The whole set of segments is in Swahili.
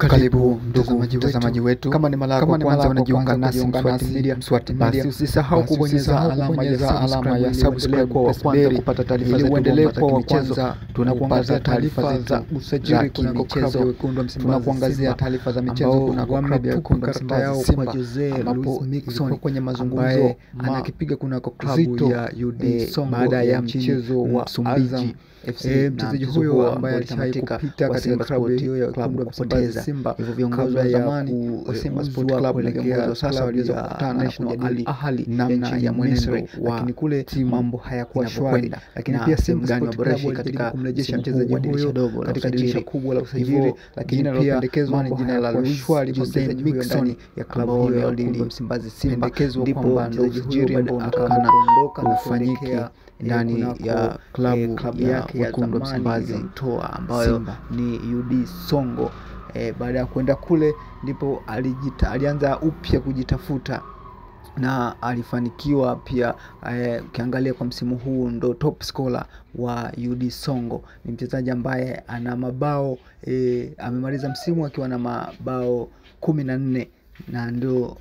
Karibu ndugu mtazamaji wetu. Kama ni mara yako kwanza unajiunga nasi Mswati, basi usisahau kubonyeza alama ya subscribe kwa wa kwanza kupata taarifa zetu. Uendelee kwa wa kwanza, tunakuangazia taarifa za usajili kunako klabu ya Wekundu wa Msimbazi. Tunakuangazia taarifa za michezo kunako klabu ya Wekundu wa Msimbazi Simba, ambapo Mixon kwenye mazungumzo anakipiga kunako klabu ya UD Songo baada ya mchezo wa Msumbiji FC. Mchezaji huyo ambaye alishawahi kupita katika klabu hiyo ya Wekundu wa Msimbazi Simba, hivyo viongozi wa zamani wa Simba Sport Club kuelekea sasa waliweza kukutana na kujadili namna ya mwenendo, lakini kule mambo hayakuwa shwari. Lakini pia Simba Sport Club katika kumrejesha mchezaji huyo katika dirisha kubwa la usajili, lakini pia mambo jina la shwari kwa mchezaji Mixon ya klabu hiyo ya Wekundu wa Msimbazi Simba, ndipo mchezaji huyo ambao anaonekana kufanyika ndani ya klabu ya Wekundu wa Msimbazi toa ambayo ni UD Songo. Baada ya kwenda kule ndipo alianza upya kujitafuta na alifanikiwa pia. Ukiangalia kwa msimu huu ndo top scorer wa UD Songo. Ni mchezaji ambaye ana mabao amemaliza msimu akiwa na mabao 14 na ndio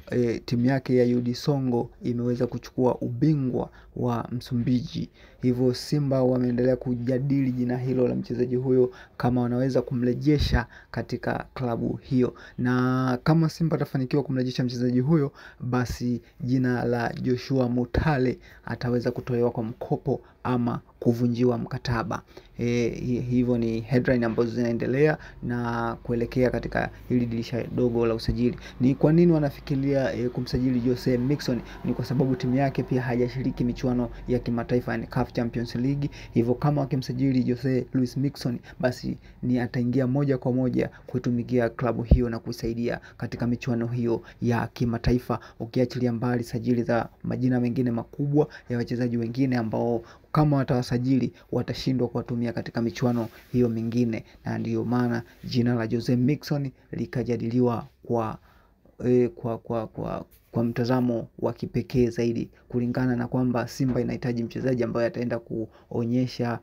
timu yake ya UD Songo imeweza kuchukua ubingwa wa Msumbiji. Hivyo Simba wameendelea kujadili jina hilo la mchezaji huyo, kama wanaweza kumrejesha katika klabu hiyo, na kama Simba atafanikiwa kumrejesha mchezaji huyo, basi jina la Joshua Mutale ataweza kutolewa kwa mkopo ama kuvunjiwa mkataba. Hivyo ni headline ambazo zinaendelea na kuelekea katika hili dirisha dogo la usajili. Ni kwa nini wanafikiria kumsajili Jose Mixon? Ni kwa sababu timu yake pia hajashiriki michuano ya kimataifa, yani CAF Champions League. Hivyo kama wakimsajili Jose Luis Mixon, basi ni ataingia moja kwa moja kuitumikia klabu hiyo na kusaidia katika michuano hiyo ya kimataifa, ukiachilia mbali sajili za majina mengine makubwa ya wachezaji wengine ambao kama watawasajili watashindwa kuwatumia katika michuano hiyo mingine. Na ndiyo maana jina la Jose Mixon likajadiliwa kwa mtazamo wa kipekee zaidi, kulingana na kwamba Simba inahitaji mchezaji ambaye ataenda kuonyesha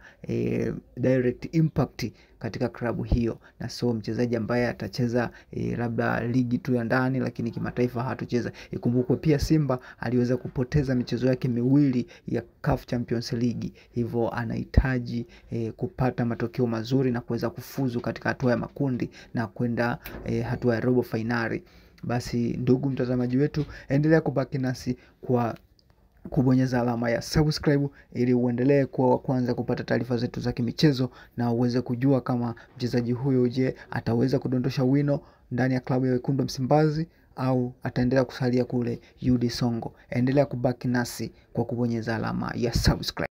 direct impact katika klabu hiyo, na sio mchezaji ambaye atacheza labda ligi tu ya ndani lakini kimataifa hatocheza. Ikumbukwe pia Simba aliweza kupoteza michezo yake miwili ya CAF Champions League, hivyo anahitaji kupata matokeo mazuri na kuweza kufuzu katika hatua ya makundi na kwenda hatua ya robo finali. Basi ndugu mtazamaji wetu, endelea kubaki nasi kwa kubonyeza alama ya subscribe ili uendelee kuwa wa kwanza kupata taarifa zetu za kimichezo, na uweze kujua kama mchezaji huyo je ataweza kudondosha wino ndani ya klabu ya Wekundu wa Msimbazi au ataendelea kusalia kule UD Songo. Endelea kubaki nasi kwa kubonyeza alama ya subscribe.